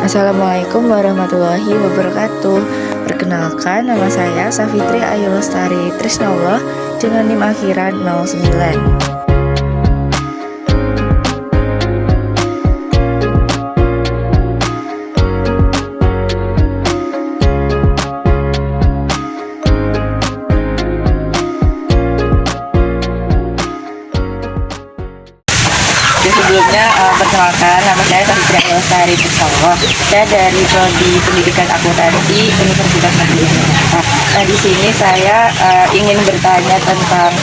Assalamualaikum warahmatullahi wabarakatuh. Perkenalkan, nama saya Safitri Ayu Lestari Trisnawah dengan NIM akhiran 09. Sebelumnya perkenalkan, nama saya Safitri Ayu Lestari Trisnawah. Saya dari Prodi Pendidikan Akuntansi Universitas Negeri Jakarta. Nah, di sini saya ingin bertanya tentang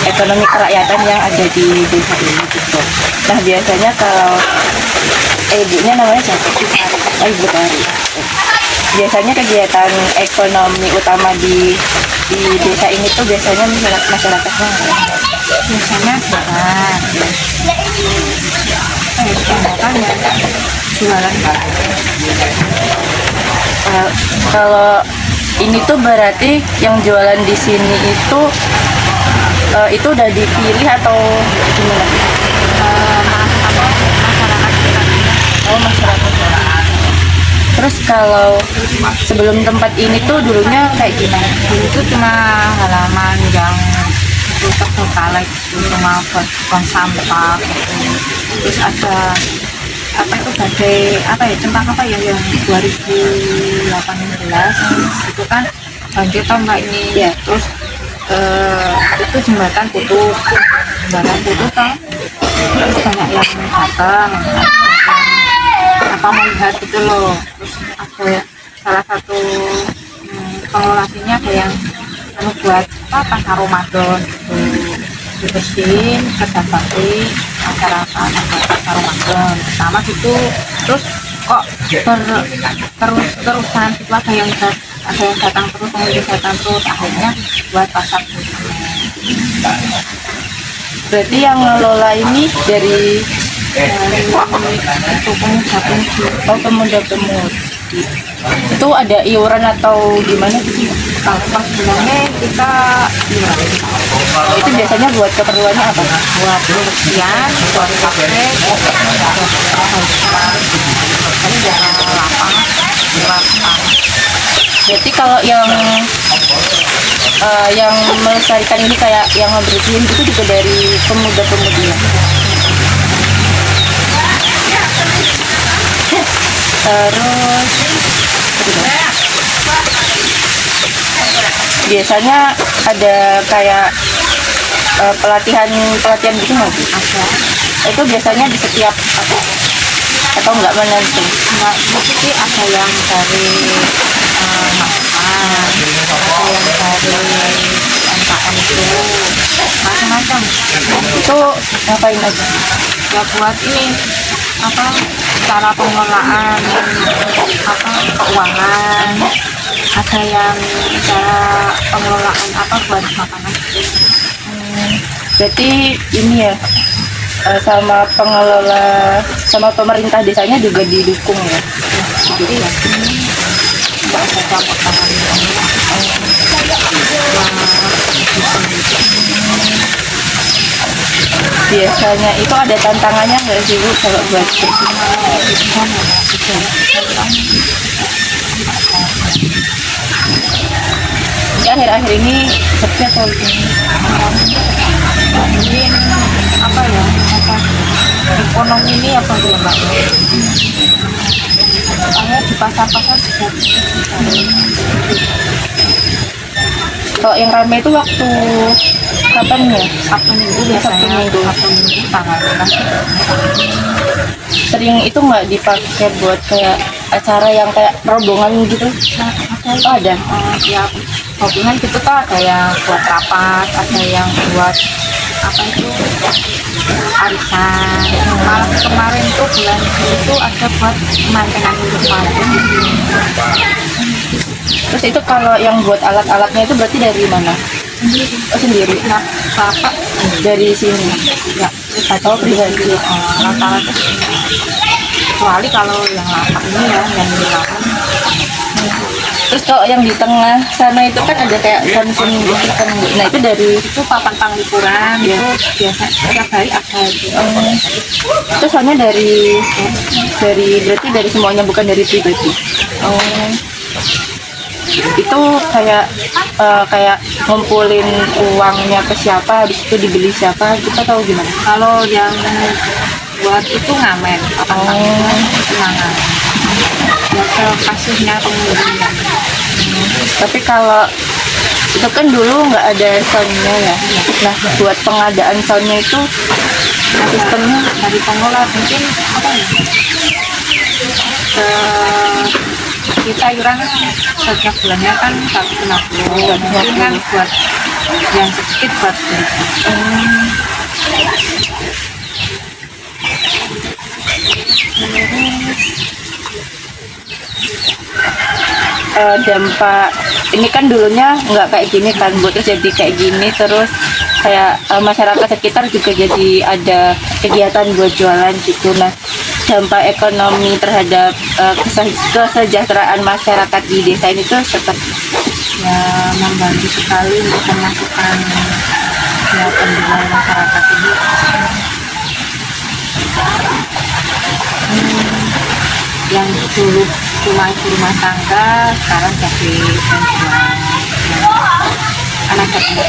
ekonomi kerakyatan yang ada di desa ini gitu. Nah, biasanya kalau ibunya namanya siapa? Ibu Tari. Biasanya kegiatan ekonomi utama di desa ini tuh biasanya masyarakatnya biasanya jualan jualan kalau ini tuh berarti yang jualan di sini itu udah dipilih atau gimana? Masyarakat. Terus kalau sebelum tempat ini tuh dulunya kayak gimana? dulu itu cuma halaman yang rusak terbalik, cuma buang sampah gitu. Terus ada tempat yang 2018 itu kan banjir tahun ini ya. Terus itu jembatan putus kan, terus banyak yang datang melihat gitu loh. Terus ada salah satu pengelolanya ada yang buat pasar Ramadan gitu, dibersihin kerja bakti masyarakat pasar Ramadan pertama gitu. Terus kok terusan itu ada yang datang terus, akhirnya buat pasar gitu. Berarti yang ngelola ini dari pemuda-pemudi itu ada iuran atau gimana sih? Pas bilangnya kita iuran Itu biasanya buat keperluannya apa? buat kebersihan, buat pakai Berarti kalau yang melestarikan ini kayak yang ngebersihin itu juga dari pemuda-pemudi ya? Terus biasanya ada kayak pelatihan gitu nggak sih? Itu biasanya di setiap atau nggak menentu? nggak mesti ada yang dari masukan, ada yang dari MKM itu macam-macam. Itu ngapain aja? Ya buat ini cara pengelolaan keuangan, ada yang cara pengelolaan buat makanan. Berarti ini ya sama pengelola sama pemerintah desanya juga didukung ya? Jadi ya nggak ada campur tangan Biasanya itu ada tantangannya nggak sih Bu kalau buat akhir-akhir ini sepi atau gini? mungkin ekonomi ini belum banget. Soalnya di pasar-pasar juga Kalau yang ramai itu waktu kapan ya? Sabtu Minggu biasanya. Sabtu Minggu tanggal 6. Sering itu nggak dipakai buat kayak acara yang kayak rombongan gitu? Ada. Ya hubungan gitu tuh ada yang buat rapat, ada yang buat arisan. Malam kemarin tuh bulan itu ada buat mantenan hidup malam. Terus itu kalau yang buat alat-alatnya itu berarti dari mana? Sendiri. Nah, bapak Dari sini. ya Atau pribadi? rata-rata kecuali kalau yang lapak ini ya yang di lapak Terus kalau yang di tengah sana itu kan ada kayak sound gitu kan. Nah itu dari Itu papan panglipuran Iya. itu biasa setiap hari ada gitu. itu soalnya berarti dari semuanya bukan dari pribadi. Oh. Itu kayak ngumpulin uangnya ke siapa, habis itu dibeli siapa, kita tahu gimana? Kalau yang buat itu ngamen, papan panglipuran itu ngamen. Biasa kasusnya pengunjungnya. Tapi kalau itu kan dulu nggak ada soundnya ya. Nah buat pengadaan soundnya itu sistemnya Dari pengelola mungkin apa ya? Kita iuran setiap bulannya kan 150, mungkin kan buat yang sedikit buat dampak ini kan dulunya nggak kayak gini kan, buat terus jadi kayak gini terus kayak masyarakat sekitar juga jadi ada kegiatan buat jualan gitu. Nah dampak ekonomi terhadap kesejahteraan masyarakat di desa ini tuh seperti ya membantu sekali untuk pemasukan ya penjualan masyarakat ini. Yang dulu cuma ibu rumah tangga sekarang jadi penjual anak kecil.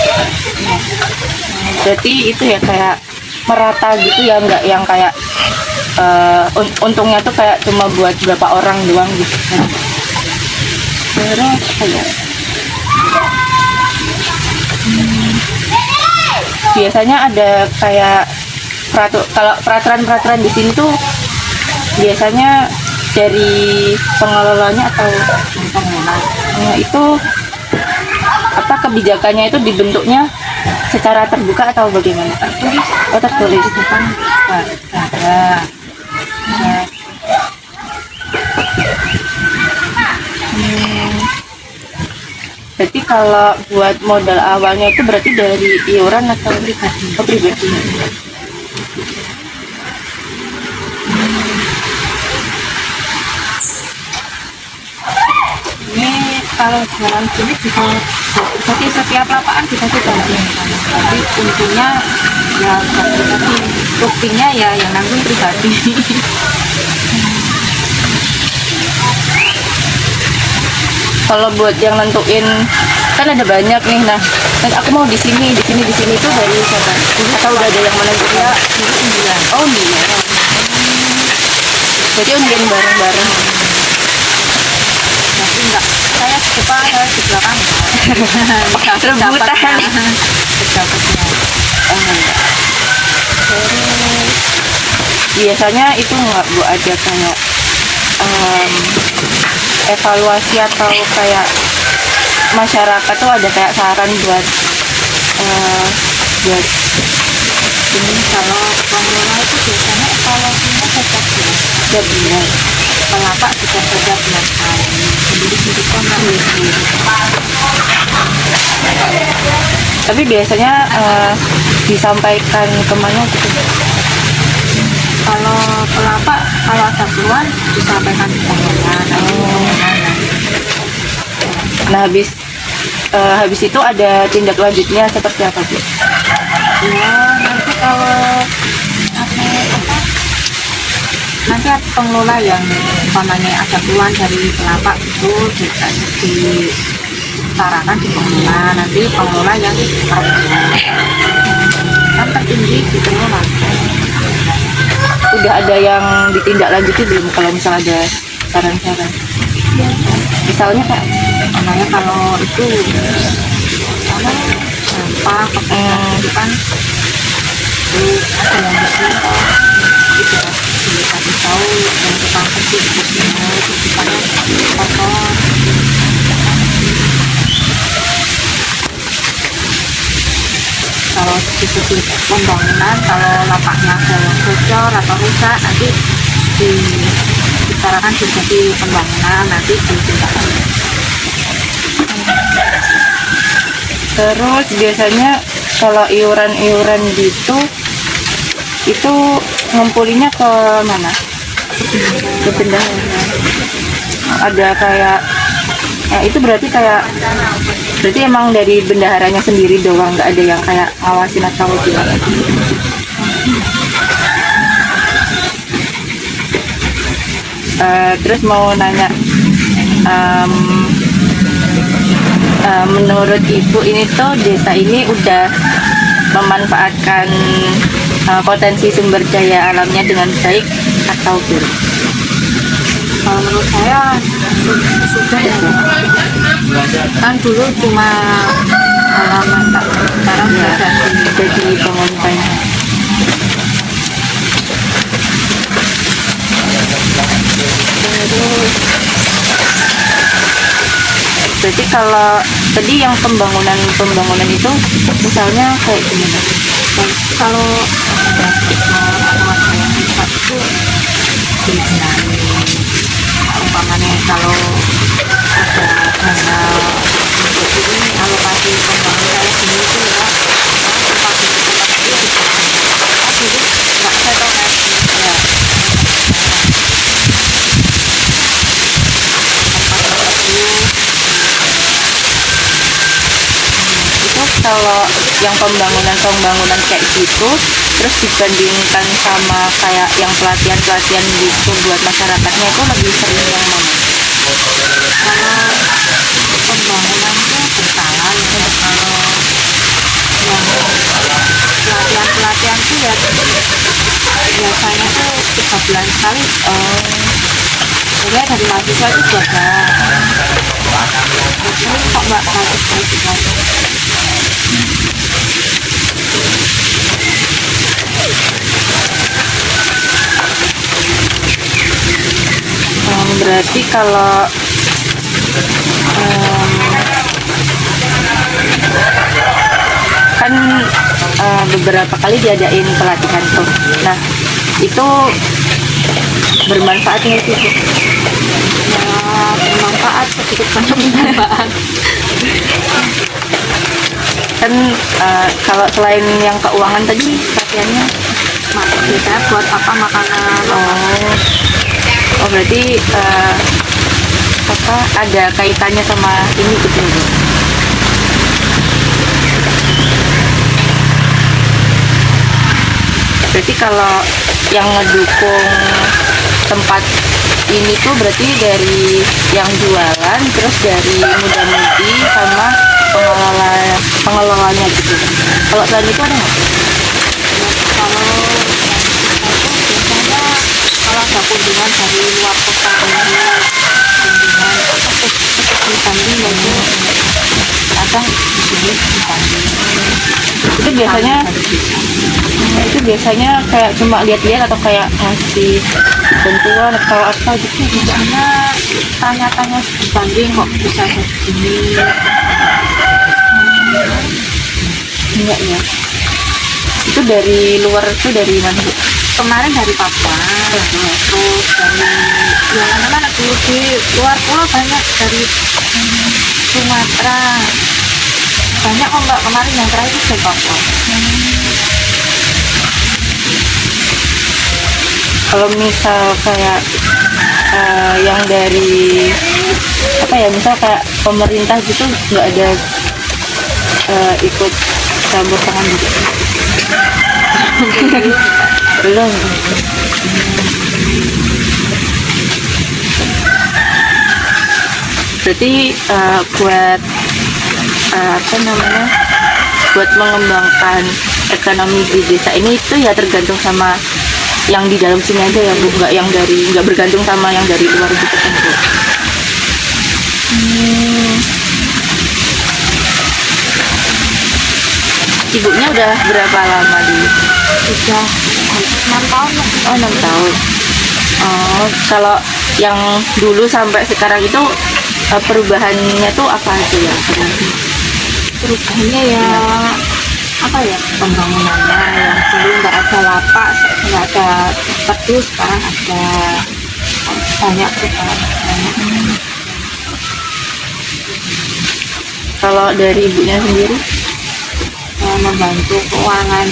berarti itu ya kayak merata gitu ya, nggak yang kayak untungnya tuh kayak cuma buat berapa orang doang gitu kan. Terus apa ya? Biasanya ada kayak kalau peraturan di sini tuh biasanya dari pengelolanya atau Pengelola itu apa kebijakannya itu dibentuknya secara terbuka atau bagaimana? tertulis Oh tertulis. itu kan ada ya, Berarti kalau buat modal awalnya itu berarti dari iuran atau pribadi? Oh, pribadi. ini kalau jualan kulit bisa jadi setiap lapangan bisa dibagi. Jadi untungnya ya buat pribadi, ruginya ya yang nanggung pribadi. Kalau buat yang nentuin kan ada banyak nih. Nah, aku mau di sini itu dari siapa? Atau udah ada yang menentukan? Ya ini undian. Oh iya. Berarti undian bareng-bareng. Tapi enggak, saya di depan, saya di belakang. Rebutan. Dapatnya. Oh enggak. Terus biasanya itu nggak Bu ada kayak evaluasi atau kayak masyarakat tuh ada kayak saran buat buat Ini kalau pengelola itu biasanya evaluasinya setiap bulan. setiap bulan. Kelapa juga setiap bulan sekali. Sendiri-sendiri konak. Tapi biasanya disampaikan kemana gitu? Kalau kelapa, kalau ada keluhan disampaikan ke pengelola. Nah habis itu ada tindak lanjutnya seperti apa Bu? Ya nanti kalau nanti ada pengelola yang umpamanya ada keluhan dari kelapa itu disarankan di pengelola, nanti pengelola yang kan tertinggi di pengelola. Udah ada yang ditindaklanjuti belum kalau misalnya ada saran-saran? Misalnya Kak? Namanya kalau itu apa sampah itu kan itu ada yang bersih itu dikasih tahu yang tukang bersih bersihnya itu bukannya kotor. Kalau di sisi pembangunan kalau lapaknya ada yang bocor atau rusak nanti dibicarakan juga di pembangunan nanti ditindakan. Terus biasanya kalau iuran-iuran gitu itu ngumpulinnya ke mana? Ke bendahara. Ada kayak Nah, itu berarti emang dari bendaharanya sendiri doang, nggak ada yang kayak ngawasin atau gimana? Terus mau nanya, em, menurut ibu ini tuh desa ini udah memanfaatkan potensi sumber daya alamnya dengan baik atau belum? Kalau menurut saya sudah ya. Kan dulu cuma halaman, sekarang Ya, sudah jadi pemerintah. Berarti kalau tadi yang pembangunan itu misalnya kayak gimana? kalau rumah saya itu dibenahi. Umpamanya kalau ada dana untuk ini alokasi pembangunan saya sendiri itu ya tempat itu nggak saya tahu Itu kalau yang pembangunan kayak gitu, terus dibandingkan sama kayak yang pelatihan gitu buat masyarakatnya, itu lebih sering yang mana? kalau pembangunan itu berkala ya. Kalau yang pelatihan itu ya biasanya tuh 3 bulan sekali. Jadi dari mahasiswa itu juga sering kok mbak mahasiswa. Berarti kalau kan beberapa kali diadain pelatihan tuh. Nah, itu bermanfaat nggak sih? Ya bermanfaat, sedikit banyak bermanfaat. Kan kalau selain yang keuangan tadi pelatihannya, Biasanya buat apa makanan. oh berarti ada kaitannya sama ini gitu. Berarti kalau yang ngedukung tempat ini tuh berarti dari yang jualan, terus dari muda-mudi sama pengelolanya gitu. Kalau selain itu ada nggak? Kalau biasanya kalau ada kunjungan dari luar kota ini, kunjungan di Bandung itu kadang di sini di Bandung. Itu biasanya kayak cuma lihat-lihat atau kayak ngasih bantuan atau apa gitu? Biasanya tanya-tanya di Bandung kok bisa begini. Enggak ya. Itu dari luar tuh dari mana Bu? Kemarin dari Papua, terus dari yang mana-mana dulu di luar pulau banyak dari Sumatera. Banyak kok mbak, kemarin yang terakhir dari Papua. Kalau misal kayak yang dari apa ya, misal kayak pemerintah gitu nggak ada ikut campur tangan gitu? Belum. Berarti buat apa namanya, buat mengembangkan ekonomi di desa ini itu ya tergantung sama yang di dalam sini aja ya Bu, nggak bergantung sama yang dari luar gitu kan Bu. Ibunya udah berapa lama di? Sudah 6 tahun lah. Oh 6 tahun. Oh, kalau yang dulu sampai sekarang itu perubahannya tuh apa aja ya? Perubahannya ya apa ya, pembangunannya yang dulu nggak ada lapak, nggak ada pedus, sekarang ada banyak perubahan. Kalau dari ibunya sendiri? Membantu keuangan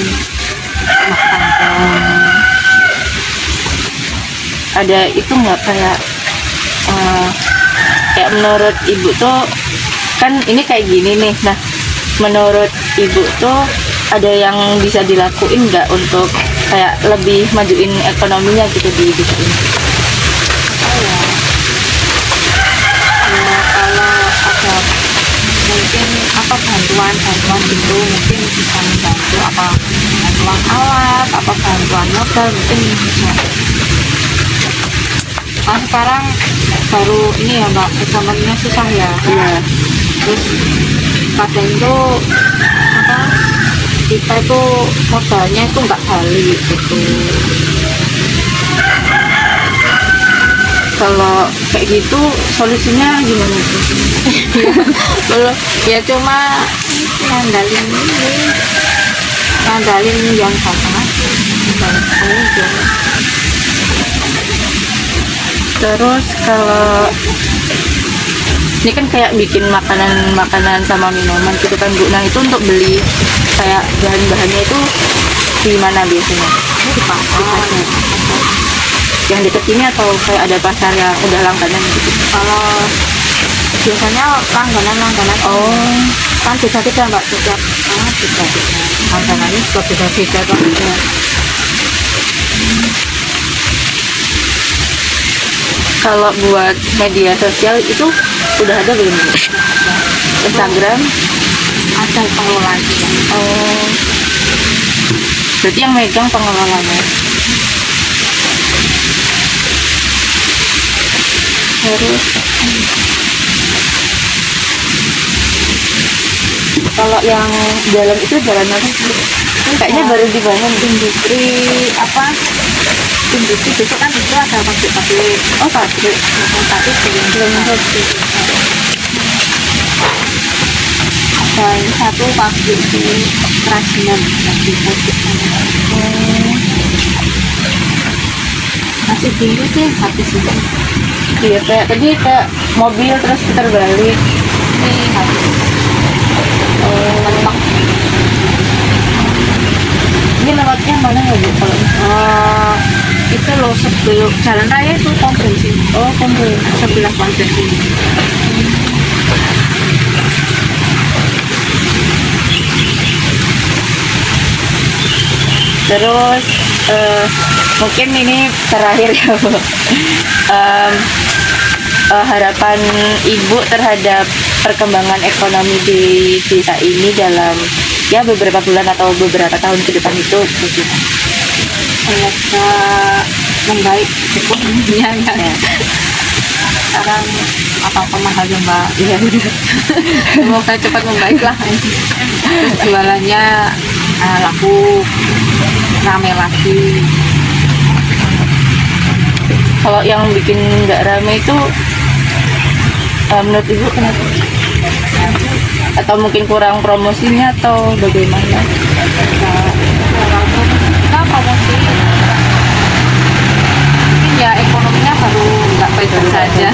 rumah tangga. Ada itu nggak kayak kayak menurut ibu tuh kan ini kayak gini nih. Nah, menurut ibu tuh ada yang bisa dilakuin nggak untuk kayak lebih majuin ekonominya gitu di desa ini? Ya, kalau ada mungkin apa bantuan gitu mungkin bisa membantu, apa bantuan alat, apa bantuan modal mungkin bisa. Nah, sekarang baru ini ya Mbak, ekonominya susah ya. Iya. Terus kadang itu apa, kita itu modalnya itu nggak balik gitu. Kalau kayak gitu solusinya gimana tuh? Belum, ya cuma ngandalin yang sama aja. Terus kalau ini kan kayak bikin makanan sama minuman gitu kan Bu. Nah, itu untuk beli kayak bahan-bahannya itu di mana biasanya? Ini di pasar. Yang deket sini atau kayak ada pasar yang udah langganan gitu? Kalau biasanya langganan Oh, kan beda-beda Mbak, setiap beda-beda langganannya juga beda-beda kan. kalau buat media sosial itu udah ada belum Bu? Instagram? Ada pengelolanya. Oh, berarti yang megang pengelolanya. Terus kalau yang jalan itu jalan apa sih? Kan kayaknya baru dibangun. Industri apa, industri besok kan itu ada pabrik. Oh, pabrik. Pabrik belum selesai. Ada ini satu pabrik di kerajinan di pabrik sana. Masih tinggi sih habis itu. Iya, kayak tadi kayak mobil terus putar balik. Ini habis mentok. Ini lewatnya mana nggak Bu? Kalau Itu loh sebelum jalan raya itu pom bensin. oh, komplit. Sebelah pom bensin. Terus mungkin ini terakhir ya Bu. Harapan Ibu terhadap perkembangan ekonomi di desa ini dalam ya beberapa bulan atau beberapa tahun ke depan itu bagaimana? Semoga membaik ekonominya kan. Ya. Sekarang apa-apa mahal ya Mbak. Iya benar. Semoga cepat membaik lah. Terus jualannya laku, rame lagi. Kalau yang bikin nggak rame itu menurut Ibu kenapa? Atau mungkin kurang promosinya atau bagaimana? Orang promosi, kita promosi. Mungkin ya ekonominya baru nggak baik saja.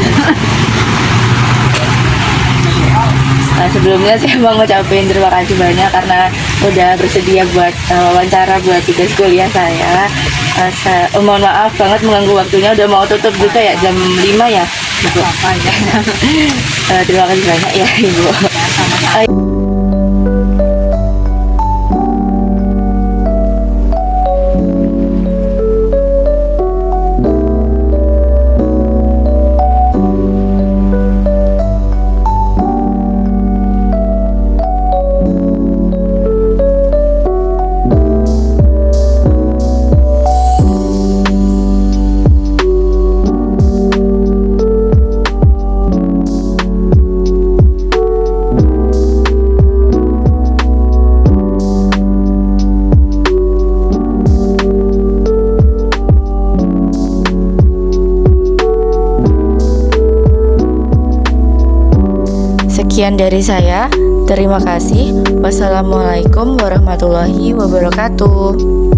Nah, sebelumnya saya mau ngucapin terima kasih banyak karena udah bersedia buat wawancara buat tugas kuliah saya. Mohon maaf banget mengganggu waktunya, udah mau tutup juga ya jam 5 ya Ibu. Apa ya? Terima kasih banyak ya Ibu. Sama-sama. Sekian dari saya. Terima kasih. Wassalamualaikum warahmatullahi wabarakatuh.